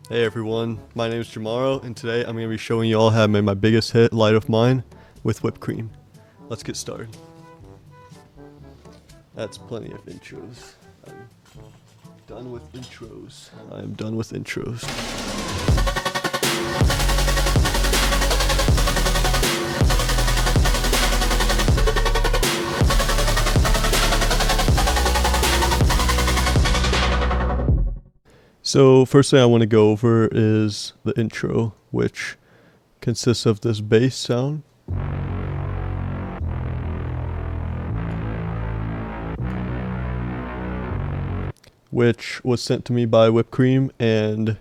Hey everyone, my name is Jimorrow, and today I'm going to be showing you all how I made my biggest hit, Light of Mine, with whipped cream. Let's get started. That's plenty of intros. I'm done with intros. I'm done with intros. So first thing I want to go over is the intro, which consists of this bass sound. Which was sent to me by Whipped Cream, and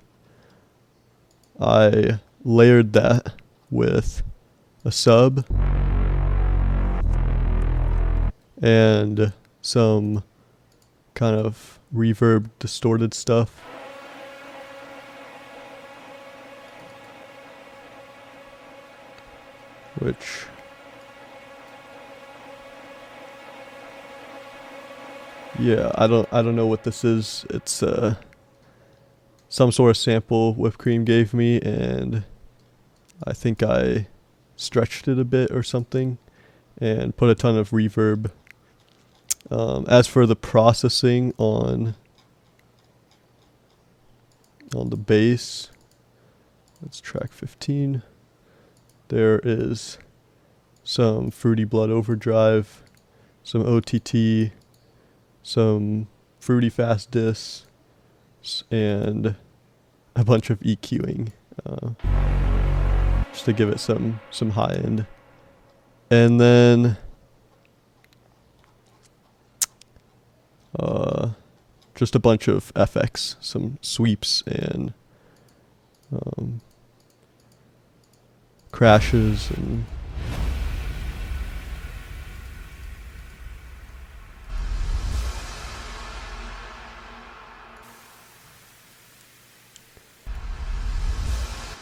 I layered that with a sub and some kind of reverb distorted stuff. Which yeah, I don't know what this is. It's some sort of sample Whipped Cream gave me, and I think I stretched it a bit or something and put a ton of reverb. As for the processing on the bass, that's track 15. There is some Fruity Blood Overdrive, some OTT, some Fruity Fast Diss, and a bunch of EQing, just to give it some high end. And then just a bunch of FX, some sweeps and crashes and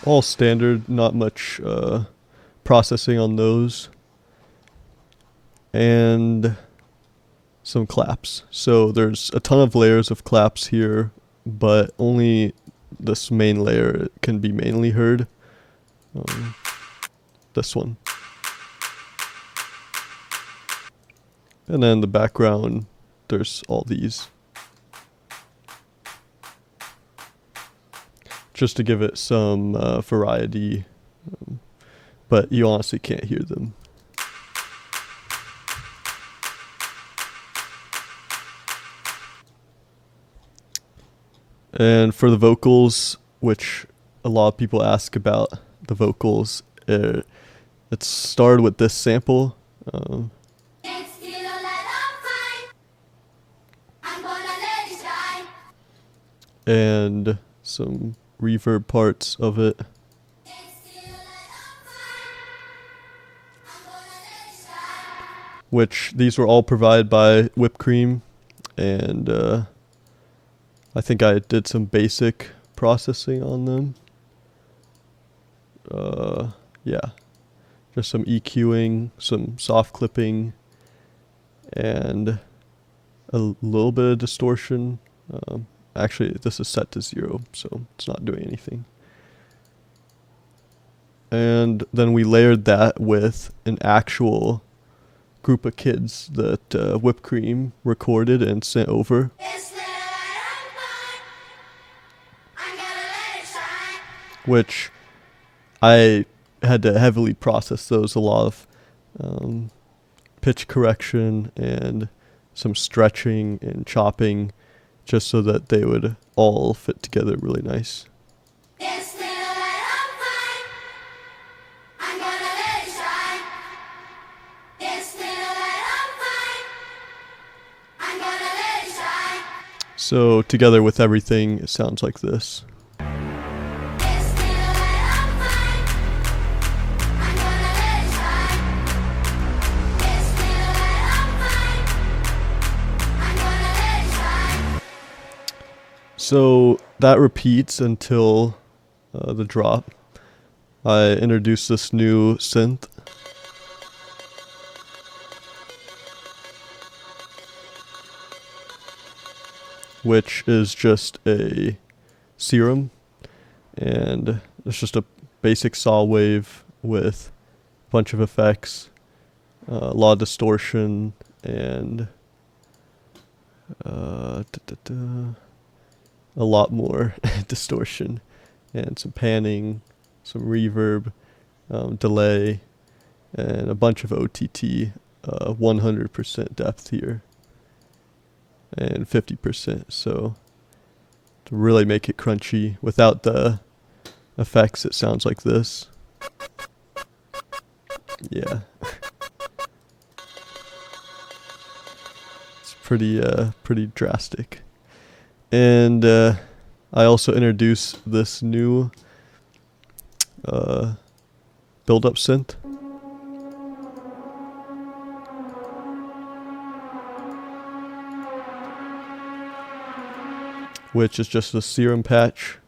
all standard, not much processing on those. And some claps. So there's a ton of layers of claps here, but only this main layer can be mainly heard. This one. And then the background, there's all these. Just to give it some variety, but you honestly can't hear them. And for the vocals, which a lot of people ask about the vocals, it started with this sample. And some reverb parts of it. Which these were all provided by Whipped Cream, and I think I did some basic processing on them. Yeah, just some EQing, some soft clipping, and a little bit of distortion. Actually, this is set to 0, so it's not doing anything. And then we layered that with an actual group of kids that Whipped Cream recorded and sent over. Which I had to heavily process those, a lot of pitch correction and some stretching and chopping, just so that they would all fit together really nice. So together with everything, it sounds like this. So that repeats until the drop. I introduced this new synth. Which is just a serum and it's just a basic saw wave with a bunch of effects, a lot of distortion, and a lot more distortion, and some panning, some reverb, delay, and a bunch of OTT, 100% depth here, and 50%. So to really make it crunchy without the effects, it sounds like this. Yeah. It's pretty drastic. And I also introduced this new build-up synth, which is just a serum patch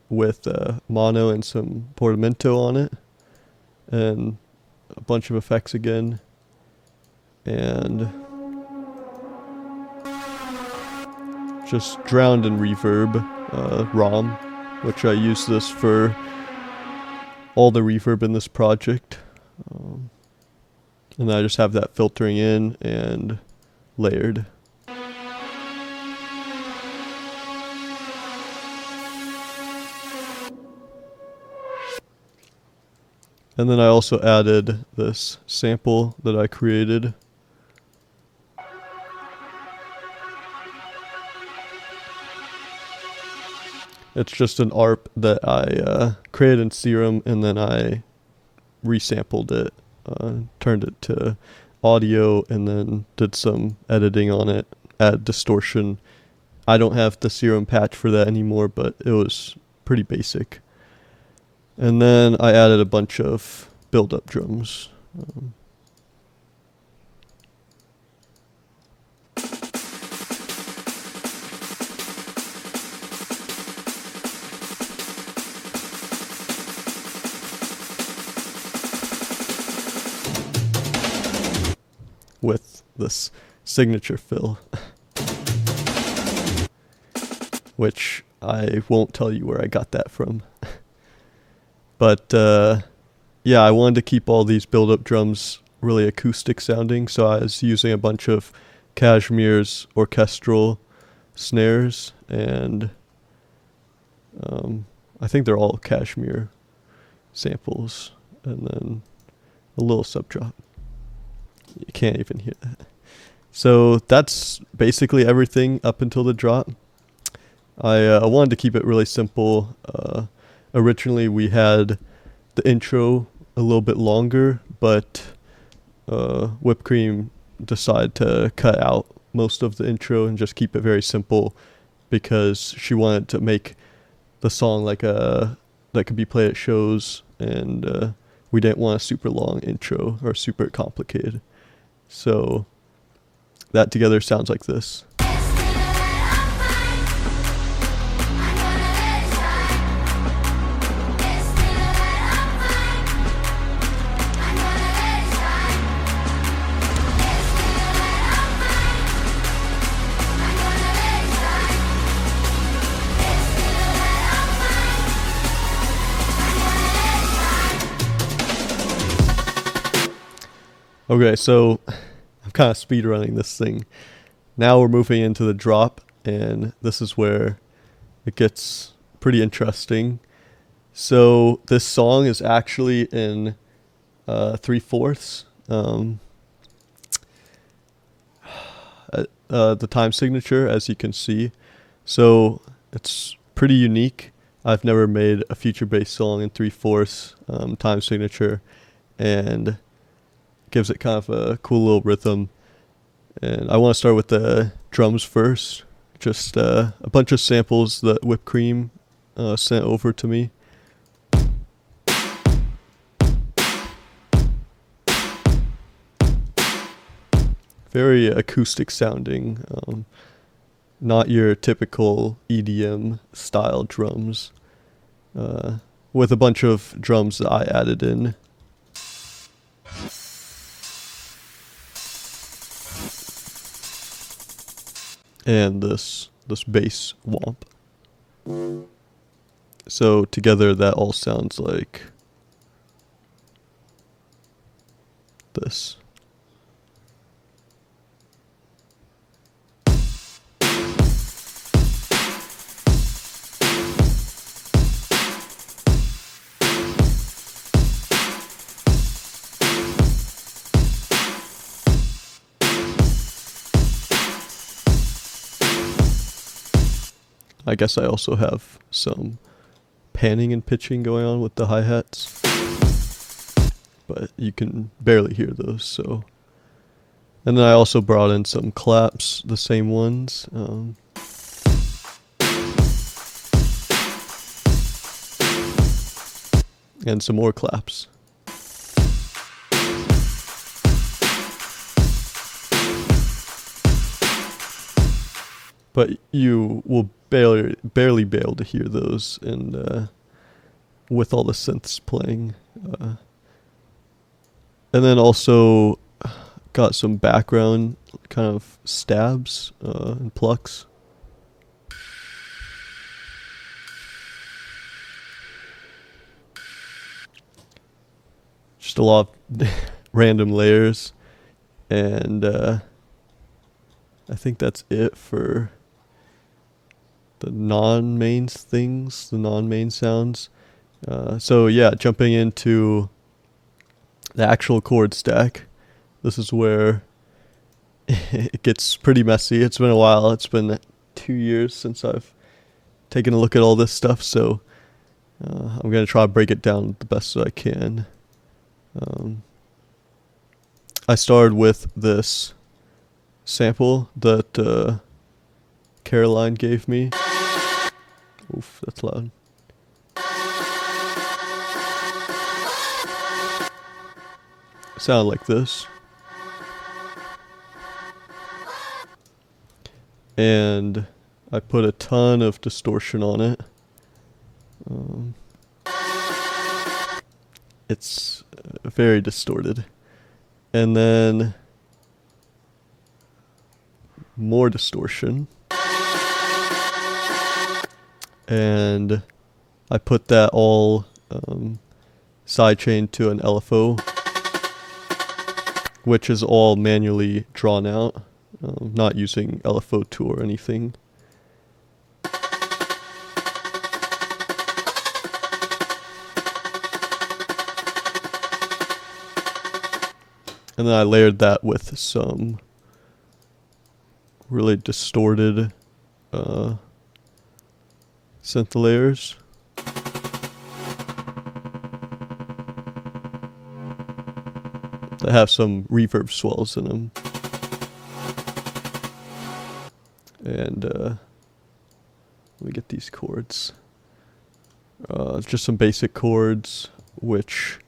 with mono and some portamento on it, and a bunch of effects again, and just drowned in reverb, ROM, which I use this for all the reverb in this project. And then I just have that filtering in and layered. And then I also added this sample that I created. It's just an ARP that I created in Serum, and then I resampled it, turned it to audio, and then did some editing on it, add distortion. I don't have the Serum patch for that anymore, but it was pretty basic. And then I added a bunch of build-up drums. With this signature fill, which I won't tell you where I got that from. But yeah, I wanted to keep all these build-up drums really acoustic sounding, so I was using a bunch of Cashmere's orchestral snares, and I think they're all Cashmere samples, and then a little sub drop. You can't even hear that. So that's basically everything up until the drop. I wanted to keep it really simple. Originally we had the intro a little bit longer, but Whipped Cream decided to cut out most of the intro and just keep it very simple, because she wanted to make the song like that could be played at shows, and we didn't want a super long intro or super complicated. So that together sounds like this. Okay, so I'm kind of speed running this thing. Now we're moving into the drop, and this is where it gets pretty interesting. So this song is actually in 3/4. The time signature, as you can see. So it's pretty unique. I've never made a feature-based song in 3/4 time signature, and gives it kind of a cool little rhythm. And I want to start with the drums first. Just a bunch of samples that Whipped Cream sent over to me. Very acoustic sounding, not your typical EDM style drums, with a bunch of drums that I added in. And this bass womp. So together that all sounds like this. I guess I also have some panning and pitching going on with the hi-hats, but you can barely hear those. So, and then I also brought in some claps, the same ones, and some more claps. But you will barely be able to hear those, and with all the synths playing. And then also got some background kind of stabs and plucks. Just a lot of random layers, and I think that's it for the non-main things, the non-main sounds. So yeah, jumping into the actual chord stack, this is where it gets pretty messy. It's been a while. It's been 2 years since I've taken a look at all this stuff, so I'm going to try to break it down the best that I can. I started with this sample that Caroline gave me. Oof, that's loud. Sound like this. And I put a ton of distortion on it. It's very distorted. And then more distortion. And I put that all sidechained to an LFO, which is all manually drawn out, not using LFO tool or anything. And then I layered that with some really distorted synth layers. That have some reverb swells in them. And let me get these chords. Just some basic chords, which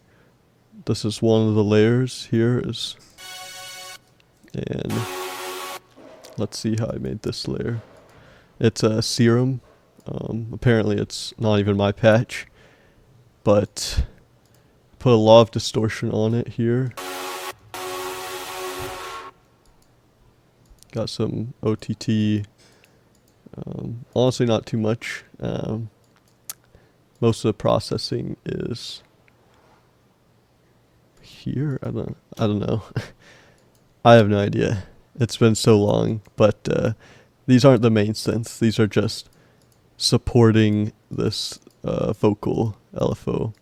this is one of the layers here is. And let's see how I made this layer. It's a serum. Apparently it's not even my patch, but put a lot of distortion on it here. Got some OTT. Honestly, not too much. Most of the processing is here. I don't know. I have no idea. It's been so long, but these aren't the main synths. These are just supporting this vocal LFO.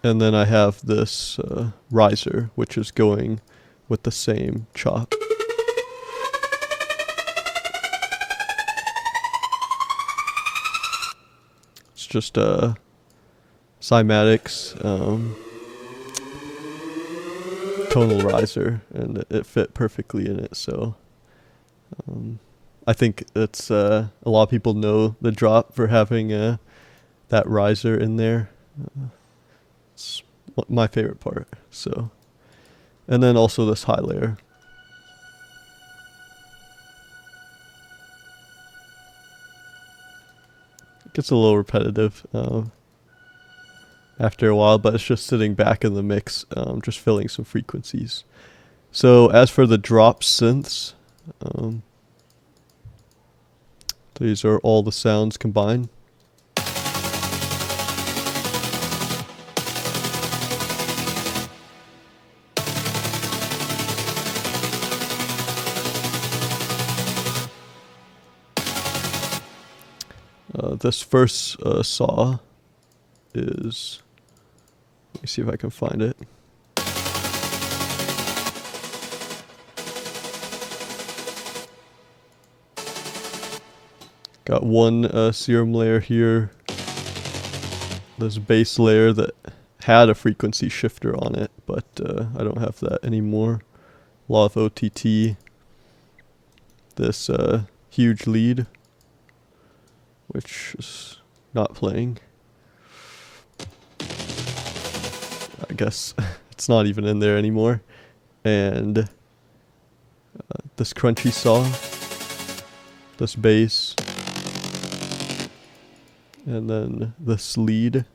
And then I have this riser, which is going with the same chop. It's just cymatics tonal riser, and it fit perfectly in it. So I think it's a lot of people know the drop for having that riser in there. It's my favorite part. So, and then also this high layer. It gets a little repetitive after a while, but it's just sitting back in the mix, just filling some frequencies. So as for the drop synths, These are all the sounds combined. This first saw is, let me see if I can find it. Got one serum layer here, this base layer that had a frequency shifter on it, but I don't have that anymore. A lot of OTT, this huge lead, which is not playing. I guess it's not even in there anymore. And this crunchy saw, this bass, and then this lead,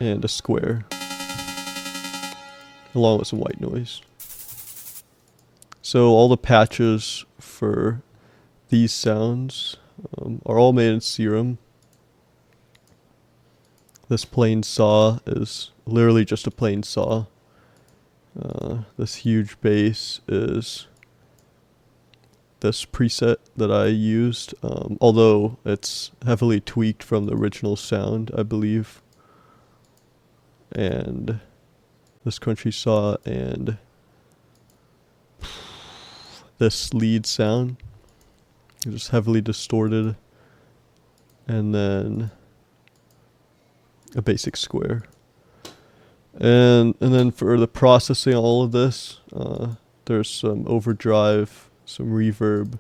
and a square, along with some white noise. So all the patches for these sounds are all made in Serum. This plain saw is literally just a plain saw. This huge bass is this preset that I used, although it's heavily tweaked from the original sound, I believe. And this crunchy saw and this lead sound, just heavily distorted, and then a basic square. And then for the processing all of this, there's some overdrive, some reverb,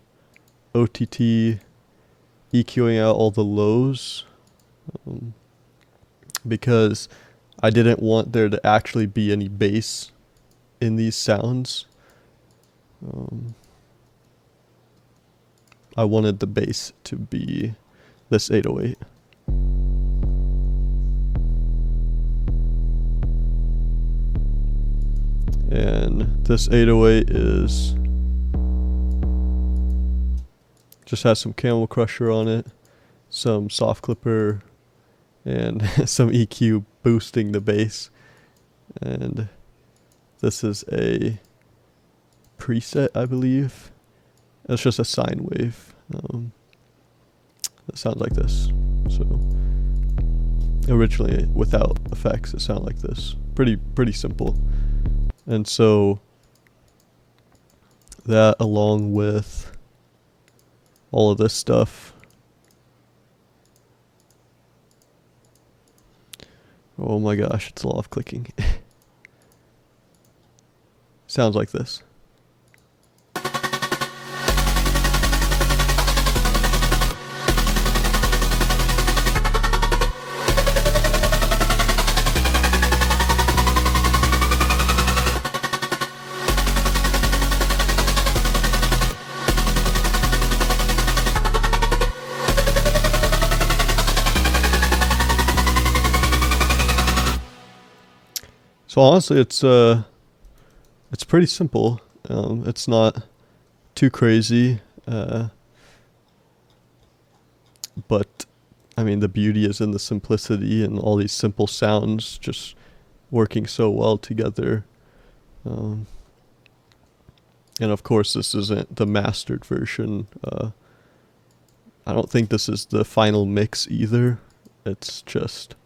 OTT, EQing out all the lows, because I didn't want there to actually be any bass in these sounds. I wanted the bass to be this 808. And this 808 is just has some Camel Crusher on it, some soft clipper, and some EQ boosting the bass. And this is a preset, I believe. It's just a sine wave. It sounds like this. So originally, without effects, it sounded like this. Pretty simple. And so that, along with all of this stuff, oh my gosh, it's a lot of clicking. Sounds like this. So honestly, it's pretty simple. It's not too crazy, but I mean, the beauty is in the simplicity and all these simple sounds just working so well together. And of course, this isn't the mastered version. I don't think this is the final mix either. It's just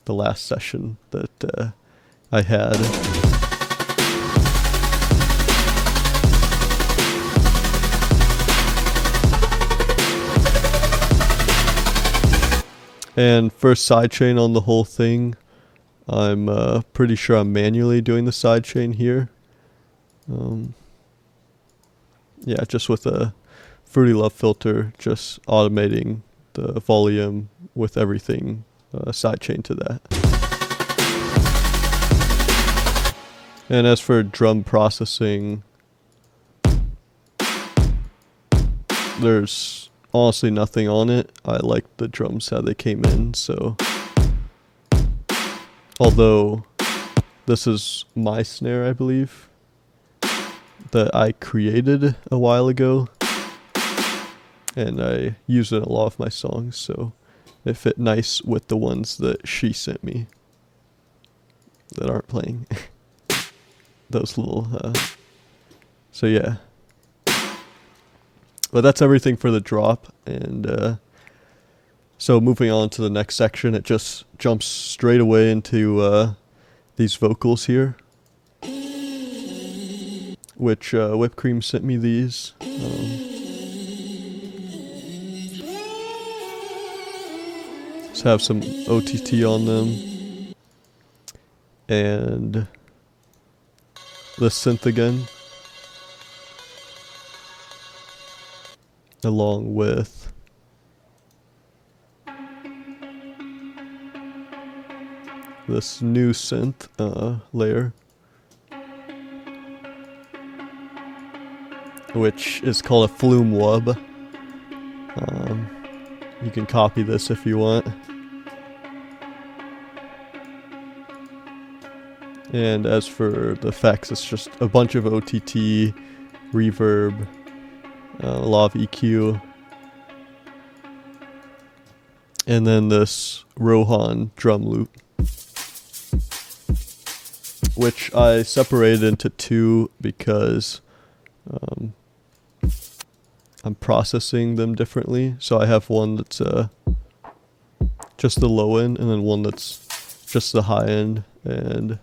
the last session that I had. And first sidechain on the whole thing, I'm pretty sure I'm manually doing the sidechain here. Yeah, just with a Fruity Love filter, just automating the volume with everything sidechain to that. And as for drum processing, there's honestly nothing on it. I like the drums how they came in, so although this is my snare, I believe, that I created a while ago, and I use it in a lot of my songs, so it fit nice with the ones that she sent me that aren't playing. Those little, so yeah. But that's everything for the drop, and so moving on to the next section, it just jumps straight away into these vocals here, which Whipped Cream sent me these. Just have some OTT on them, and the synth again, along with this new synth layer, which is called a flume wub. You can copy this if you want. And as for the effects, it's just a bunch of OTT, reverb, a lot of EQ, and then this Rohan drum loop, which I separated into two because I'm processing them differently. So I have one that's just the low end, and then one that's just the high end. And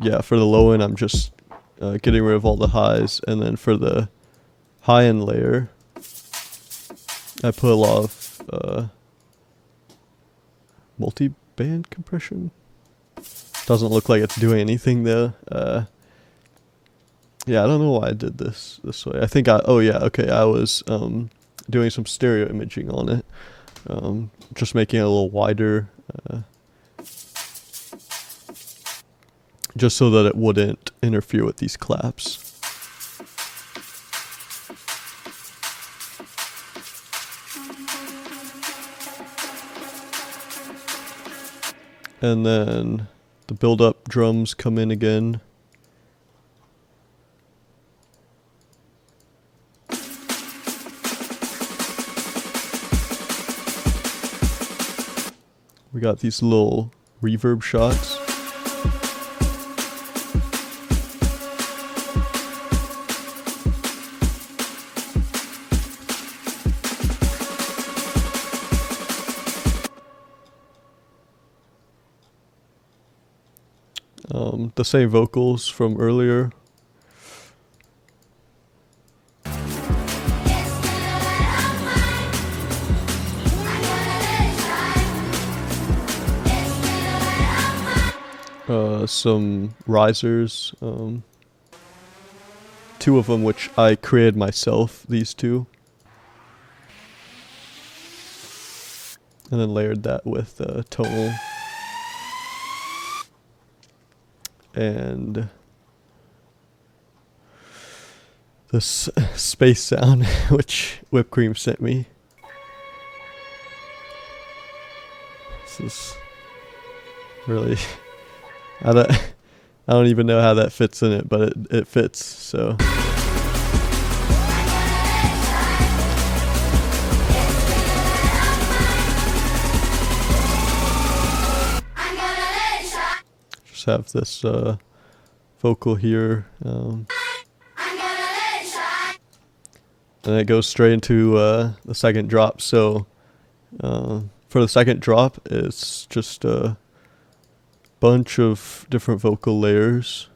yeah, for the low end, I'm just getting rid of all the highs, and then for the high end layer, I put a lot of multi-band compression. Doesn't look like it's doing anything though. Yeah, I don't know why I did this way. I think I was doing some stereo imaging on it, just making it a little wider, just so that it wouldn't interfere with these claps. And then the build-up drums come in again. We got these little reverb shots. The same vocals from earlier. Some risers, two of them which I created myself, these two, and then layered that with tonal and this space sound which Whipped Cream sent me. This is really, I don't even know how that fits in it, but it fits, so. Just have this vocal here, and it goes straight into the second drop. So for the second drop, it's just a bunch of different vocal layers.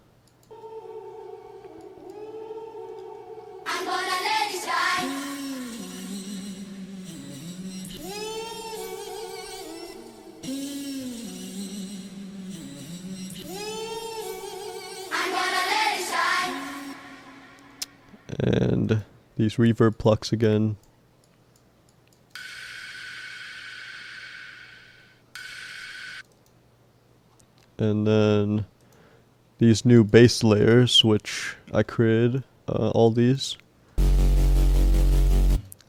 And these reverb plucks again. And then these new bass layers, which I created, all these.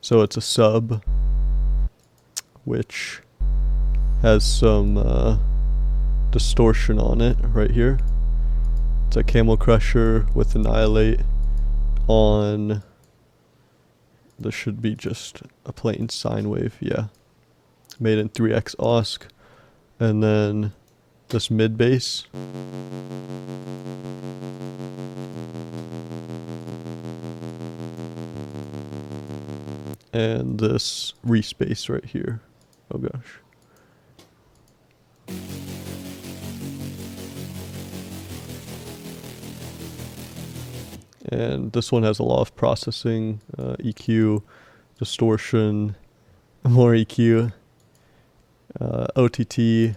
So it's a sub, which has some distortion on it right here. It's a Camel Crusher with Annihilate on. This should be just a plain sine wave, yeah. Made in 3x OSC. And then this mid bass. And this respace right here. Oh gosh. And this one has a lot of processing, EQ, distortion, more EQ, OTT.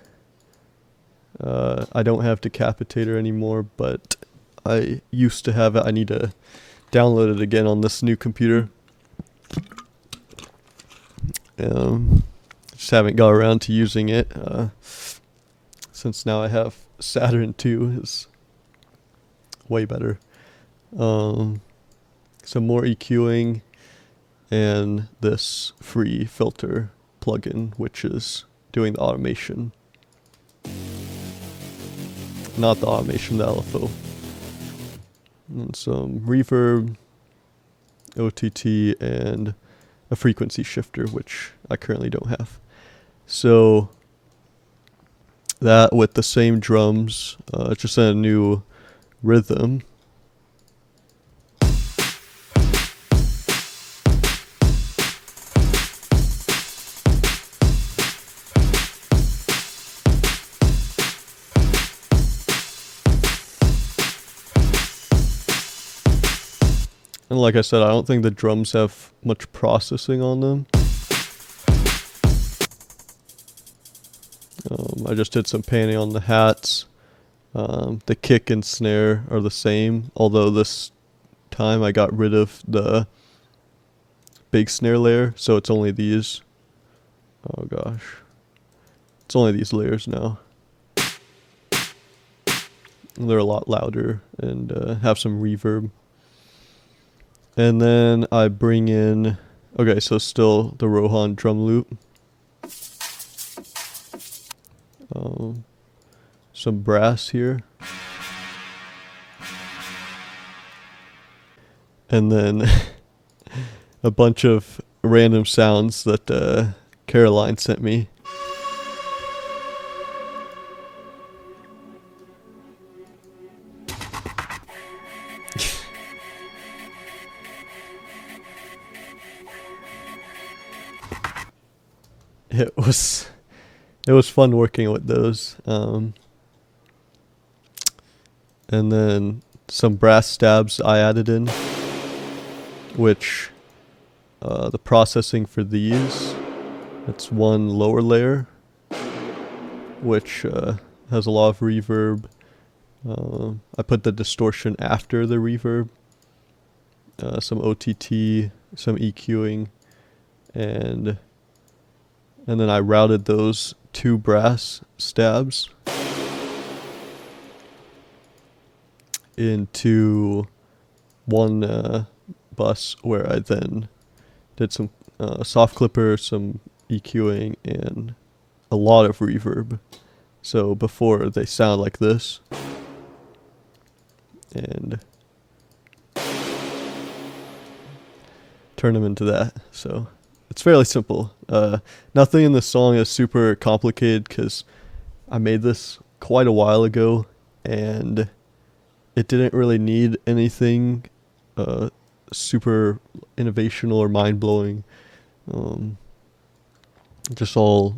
I don't have Decapitator anymore, but I used to have it. I need to download it again on this new computer. Just haven't got around to using it, since now I have Saturn 2 is way better. Some more EQing and this free filter plugin, which is doing the automation. Not the automation, the LFO. And some reverb, OTT, and a frequency shifter, which I currently don't have. So that with the same drums, just in a new rhythm. And like I said, I don't think the drums have much processing on them. I just did some panning on the hats. The kick and snare are the same, although this time I got rid of the big snare layer, so it's only these. Oh gosh. It's only these layers now. And they're a lot louder and have some reverb. And then I bring in, okay, so still the Rohan drum loop. Some brass here. And then a bunch of random sounds that Caroline sent me. It was fun working with those. And then some brass stabs I added in, which the processing for these, it's one lower layer, which has a lot of reverb. I put the distortion after the reverb, some OTT, some EQing, and then I routed those two brass stabs into one bus, where I then did some soft clipper, some EQing, and a lot of reverb. So before they sound like this, and turn them into that. So it's fairly simple. Nothing in the song is super complicated because I made this quite a while ago and it didn't really need anything super innovational or mind-blowing. Just all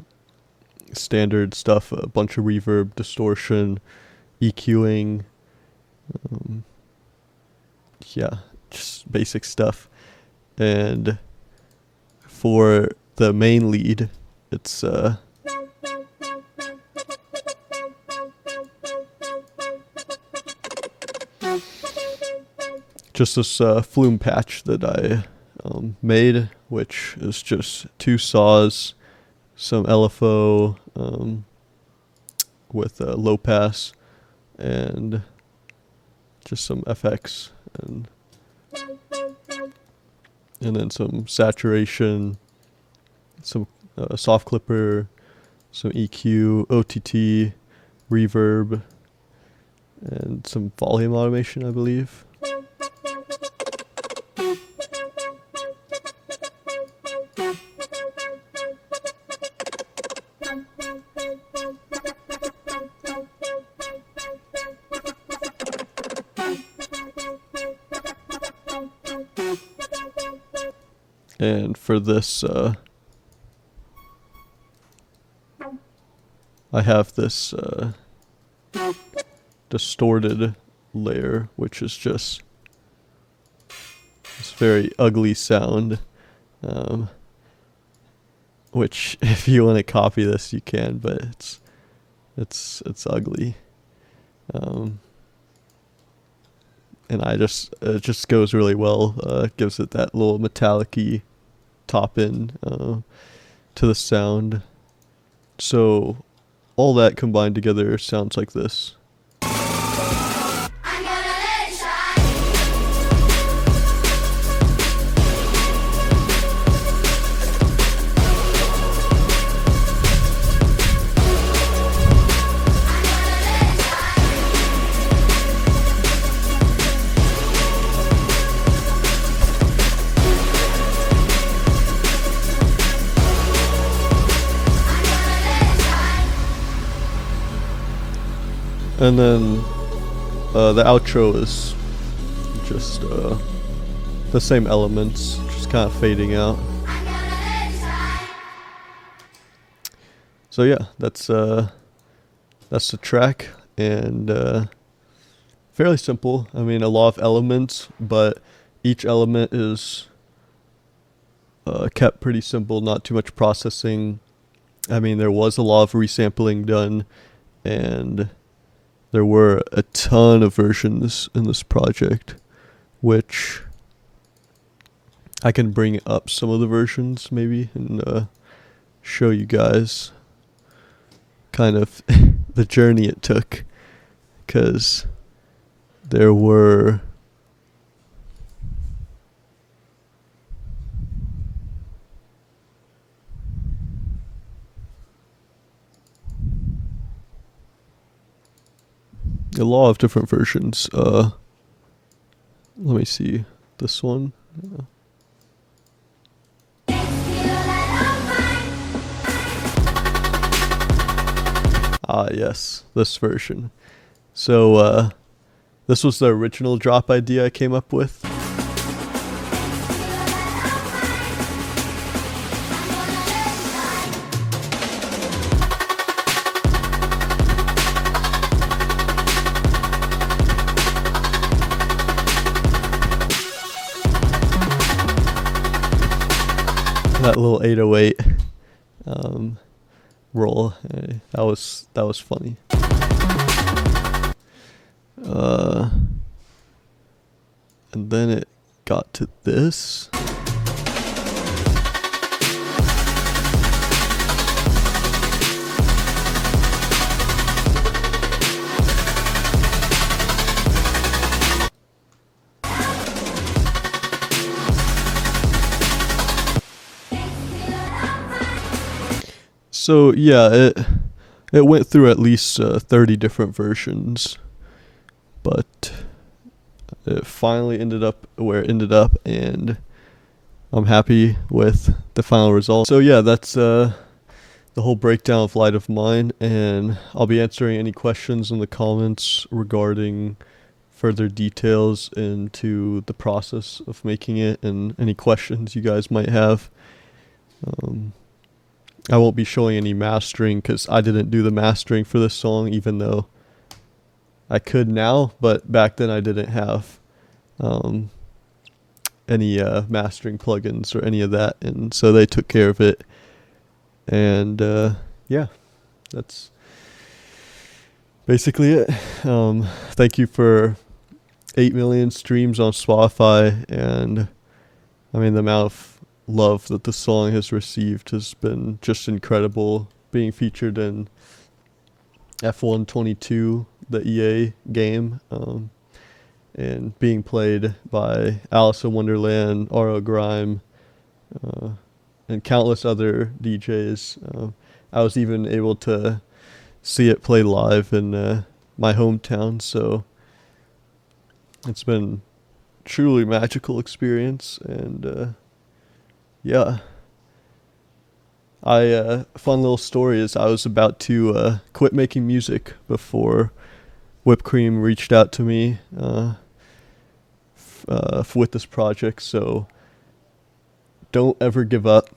standard stuff, a bunch of reverb, distortion, EQing. Yeah, just basic stuff. And for the main lead, it's just this flume patch that I made, which is just two saws, some LFO with low pass, and just some FX, and then some saturation, some soft clipper, some EQ, OTT, reverb, and some volume automation, I believe. And for this, I have this distorted layer, which is just this very ugly sound, which if you want to copy this you can, but it's ugly, and it just goes really well. Gives it that little metallic-y top end to the sound. So all that combined together sounds like this. And then the outro is just the same elements, just kind of fading out. So yeah, that's the track, and fairly simple. I mean, a lot of elements, but each element is kept pretty simple, not too much processing. I mean, there was a lot of resampling done, and there were a ton of versions in this project, which I can bring up some of the versions maybe and show you guys kind of the journey it took, because there were a lot of different versions. Let me see this one. Yes, this version. So this was the original drop idea I came up with. That little 808 roll, that was funny. And then it got to this. So yeah, it went through at least 30 different versions, but it finally ended up where it ended up, and I'm happy with the final result. So yeah, that's the whole breakdown of Light of Mine, and I'll be answering any questions in the comments regarding further details into the process of making it and any questions you guys might have. I won't be showing any mastering because I didn't do the mastering for this song, even though I could now, but back then I didn't have any mastering plugins or any of that, and so they took care of it. And yeah, that's basically it. Thank you for 8 million streams on Spotify, and I mean, the amount of love that the song has received has been just incredible. Being featured in F1 22, the EA game, and being played by Alison, Wonderland, RO Grime, and countless other DJs. I was even able to see it play live in my hometown, so it's been truly magical experience. And yeah, fun little story is I was about to quit making music before Whipped Cream reached out to me with this project. So don't ever give up.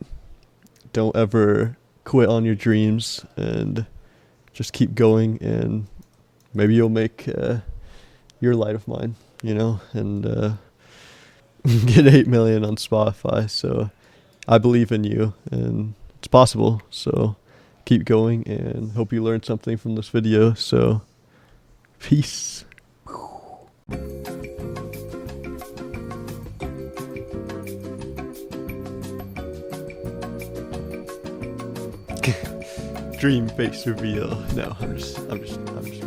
Don't ever quit on your dreams, and just keep going, and maybe you'll make your light of mine, and get 8 million on Spotify. So I believe in you, and it's possible. So keep going, and hope you learned something from this video. So peace. Dream face reveal. No, I'm just messing.